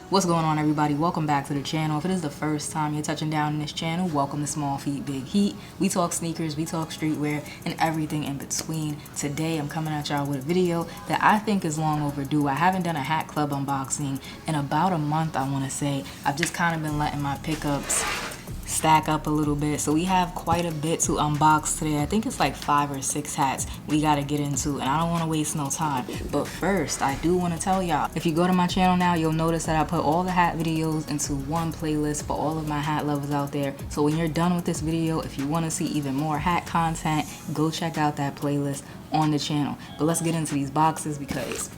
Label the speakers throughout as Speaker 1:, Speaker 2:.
Speaker 1: What's going on, everybody? Welcome back to the channel. If it is the first time you're touching down in this channel, welcome to Small Feet Big Heat. We talk sneakers, we talk streetwear, and everything in between. Today I'm coming at y'all with a video that I think is long overdue. I haven't done a hat club unboxing in about a month, I want to say. I've just kind of been letting my pickups stack up a little bit, so we have quite a bit to unbox today. I think it's like 5 or 6 hats we got to get into, and I don't want to waste no time. But first, I do want to tell y'all, if you go to my channel now, you'll notice that I put all the hat videos into one playlist for all of my hat lovers out there. So when you're done with this video, if you want to see even more hat content, go check out that playlist on the channel. But let's get into these boxes because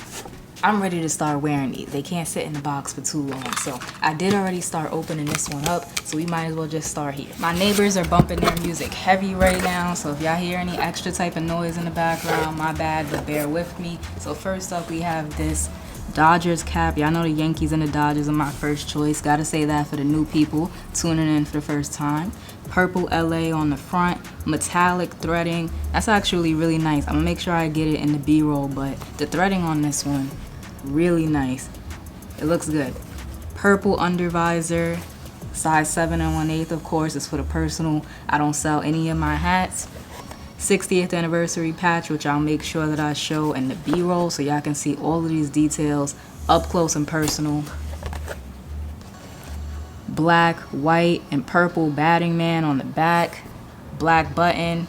Speaker 1: I'm ready to start wearing these. They can't sit in the box for too long. So I did already start opening this one up, so we might as well just start here. My neighbors are bumping their music heavy right now, so if y'all hear any extra type of noise in the background, my bad, but bear with me. So first up, we have this Dodgers cap. Y'all know the Yankees and the Dodgers are my first choice. Gotta say that for the new people tuning in for the first time. Purple LA on the front, metallic threading. That's actually really nice. I'm gonna make sure I get it in the B-roll, but the threading on this one, really nice. It looks good. Purple under visor, size 7 1/8, of course. It's for the personal. I don't sell any of my hats. 60th anniversary patch, which I'll make sure that I show in the B-roll so y'all can see all of these details up close and personal. Black, white, and purple batting man on the back. Black button.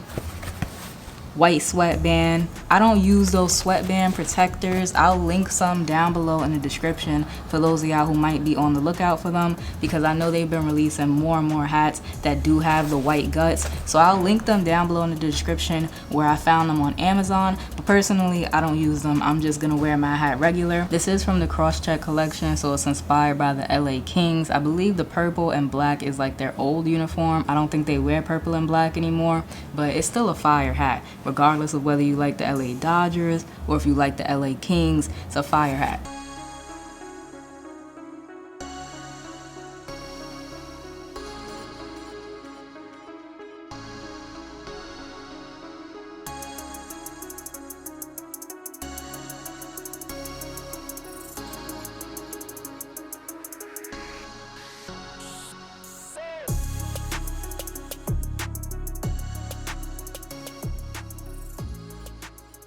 Speaker 1: White sweatband. I don't use those sweatband protectors. I'll link some down below in the description for those of y'all who might be on the lookout for them, because I know they've been releasing more and more hats that do have the white guts. So I'll link them down below in the description where I found them on Amazon. But personally, I don't use them. I'm just gonna wear my hat regular. This is from the crosstrek collection, so it's inspired by the LA Kings. I believe the purple and black is like their old uniform. I don't think they wear purple and black anymore, but it's still a fire hat. Regardless of whether you like the LA Dodgers or if you like the LA Kings, it's a fire hat.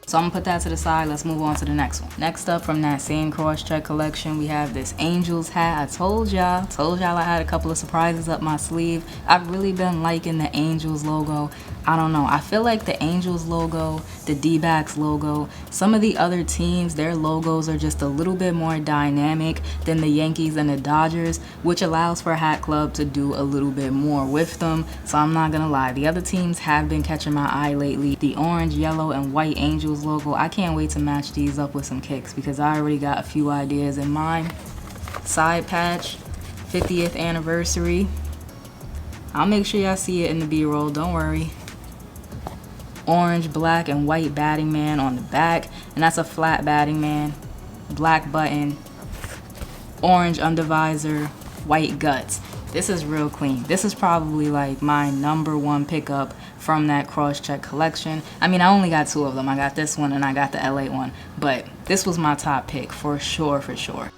Speaker 1: So I'm gonna put that to the side. Let's move on to the next one. Next up, from that same crosstrek collection, we have this Angels hat. I told y'all I had a couple of surprises up my sleeve. I've really been liking the Angels logo. I don't know, I feel like the Angels logo, the D-backs logo, some of the other teams, their logos are just a little bit more dynamic than the Yankees and the Dodgers, which allows for Hat Club to do a little bit more with them. So I'm not gonna lie, the other teams have been catching my eye lately. The orange, yellow, and white Angels logo, I can't wait to match these up with some kicks because I already got a few ideas in mind. Side patch, 50th anniversary. I'll make sure y'all see it in the B-roll, don't worry. Orange, black, and white batting man on the back, and that's a flat batting man. Black button, orange under visor, white guts. This is real clean. This is probably like my #1 pickup from that crosstrek collection. I mean, I only got 2 of them. I got this one and I got the LA one, but this was my top pick for sure, for sure.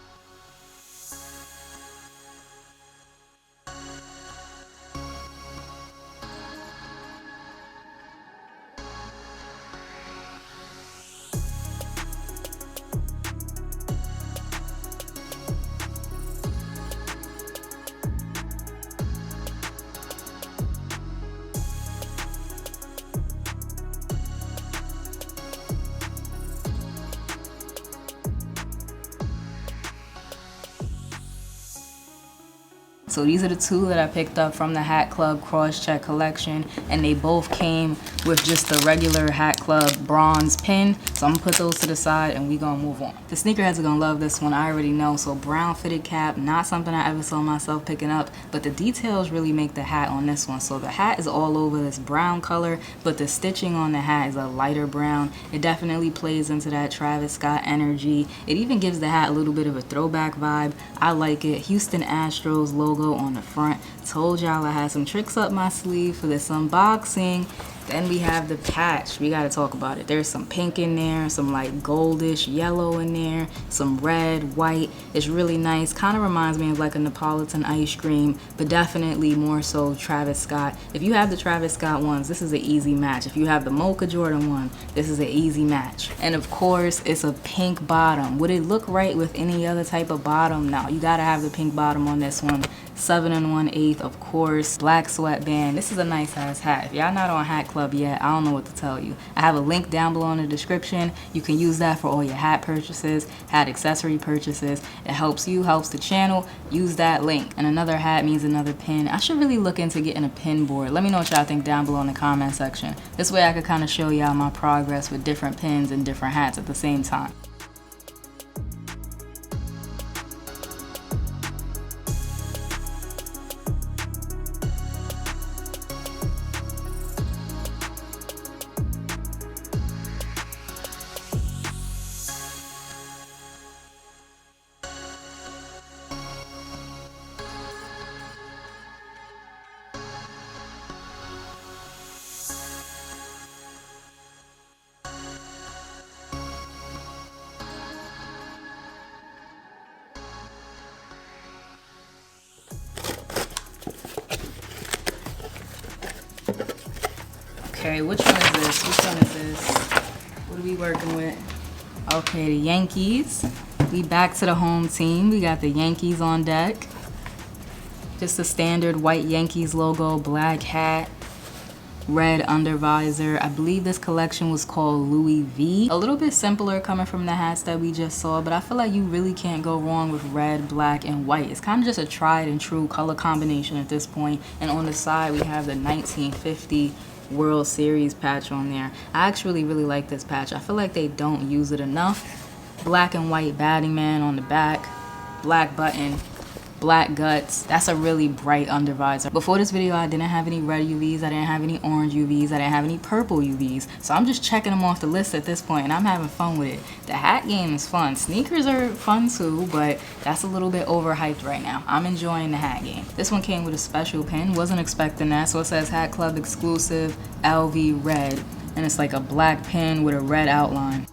Speaker 1: So these are the 2 that I picked up from the Hat Club crosstrek collection, and they both came with just the regular Hat Club bronze pin. So I'm gonna put those to the side and we gonna move on. The sneakerheads are gonna love this one, I already know. So brown fitted cap, not something I ever saw myself picking up, but the details really make the hat on this one. So the hat is all over this brown color, but the stitching on the hat is a lighter brown. It definitely plays into that Travis Scott energy. It even gives the hat a little bit of a throwback vibe. I like it. Houston Astros logo on the front. Told y'all I had some tricks up my sleeve for this unboxing. Then we have the patch. We gotta talk about it. There's some pink in there, some like goldish yellow in there, some red, white. It's really nice. Kind of reminds me of like a Neapolitan ice cream, but definitely more so Travis Scott. If you have the Travis Scott ones, this is an easy match. If you have the Mocha Jordan one, this is an easy match. And of course, it's a pink bottom. Would it look right with any other type of bottom? No, you gotta have the pink bottom on this one. 7 1/8, of course. Black sweatband. This is a nice ass hat. If y'all not on Hat Club yet, I don't know what to tell you. I have a link down below in the description. You can use that for all your hat purchases, hat accessory purchases. It helps you, helps the channel. Use that link. And another hat means another pin. I should really look into getting a pin board. Let me know what y'all think down below in the comment section. This way I could kind of show y'all my progress with different pins and different hats at the same time. Okay, which one is this? Which one is this? What are we working with? Okay, the Yankees. We back to the home team. We got the Yankees on deck. Just the standard white Yankees logo, black hat, red undervisor. I believe this collection was called Louis V. A little bit simpler coming from the hats that we just saw, but I feel like you really can't go wrong with red, black, and white. It's kind of just a tried and true color combination at this point. And on the side, we have the 1950 World Series patch on there. I actually really like this patch. I feel like they don't use it enough. Black and white batting man on the back, black button, black guts. That's a really bright undervisor. Before this video, I didn't have any red UVs, I didn't have any orange UVs, I didn't have any purple UVs. So I'm just checking them off the list at this point, and I'm having fun with it. The hat game is fun. Sneakers are fun too, but that's a little bit overhyped right now. I'm enjoying the hat game. This one came with a special pin. Wasn't expecting that. So it says Hat Club exclusive LV red, and it's like a black pin with a red outline.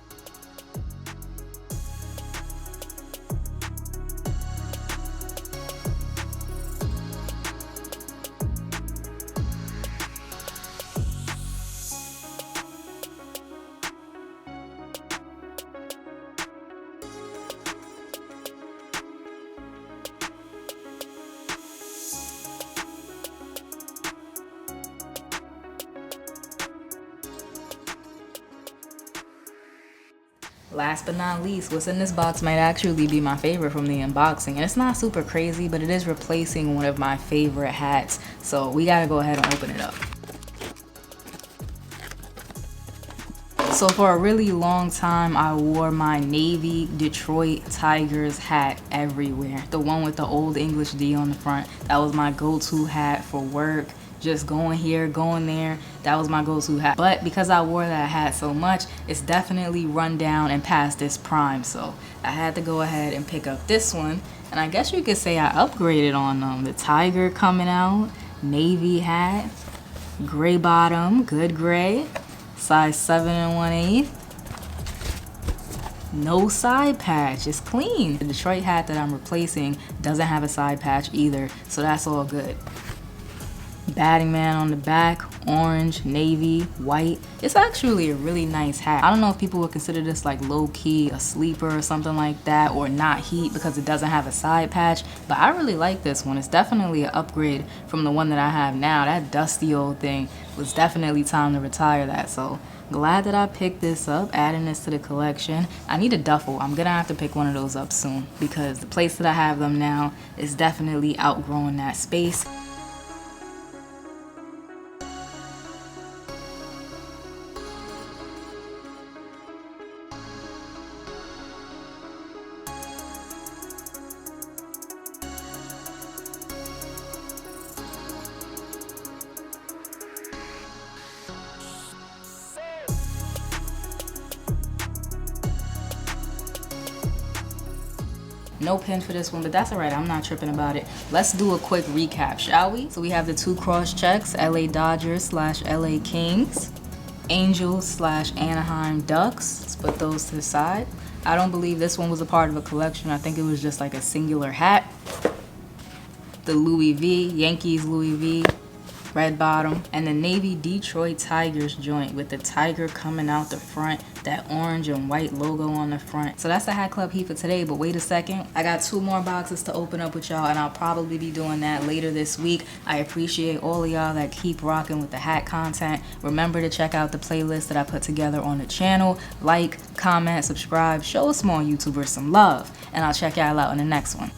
Speaker 1: Last but not least, what's in this box might actually be my favorite from the unboxing. And it's not super crazy, but it is replacing one of my favorite hats. So we gotta go ahead and open it up. So for a really long time, I wore my navy Detroit Tigers hat everywhere. The one with the old English D on the front. That was my go-to hat for work. Just going here, going there. That was my go-to hat. But because I wore that hat so much, it's definitely run down and past its prime. So I had to go ahead and pick up this one. And I guess you could say I upgraded on them. The tiger coming out, navy hat, gray bottom, good gray, size 7 1/8. No side patch, it's clean. The Detroit hat that I'm replacing doesn't have a side patch either, so that's all good. Batting man on the back, orange, navy, white. It's actually a really nice hat. I don't know if people would consider this like low-key, a sleeper or something like that, or not heat because it doesn't have a side patch, but I really like this one. It's definitely an upgrade from the one that I have now. That dusty old thing was definitely time to retire that, so glad that I picked this up, adding this to the collection. I need a duffel. I'm gonna have to pick one of those up soon because the place that I have them now is definitely outgrowing that space. No pin for this one, but that's all right. I'm not tripping about it. Let's do a quick recap, shall we? So we have the 2 cross checks, LA Dodgers / LA Kings, Angels / Anaheim Ducks. Let's put those to the side. I don't believe this one was a part of a collection. I think it was just like a singular hat. The Louis V, Yankees Louis V, red bottom, and the navy Detroit Tigers joint with the tiger coming out the front, that orange and white logo on the front. So that's the Hat Club Heat for today, but wait a second. I got 2 more boxes to open up with y'all, and I'll probably be doing that later this week. I appreciate all of y'all that keep rocking with the hat content. Remember to check out the playlist that I put together on the channel. Like, comment, subscribe, show a small YouTuber some love, and I'll check y'all out in the next one.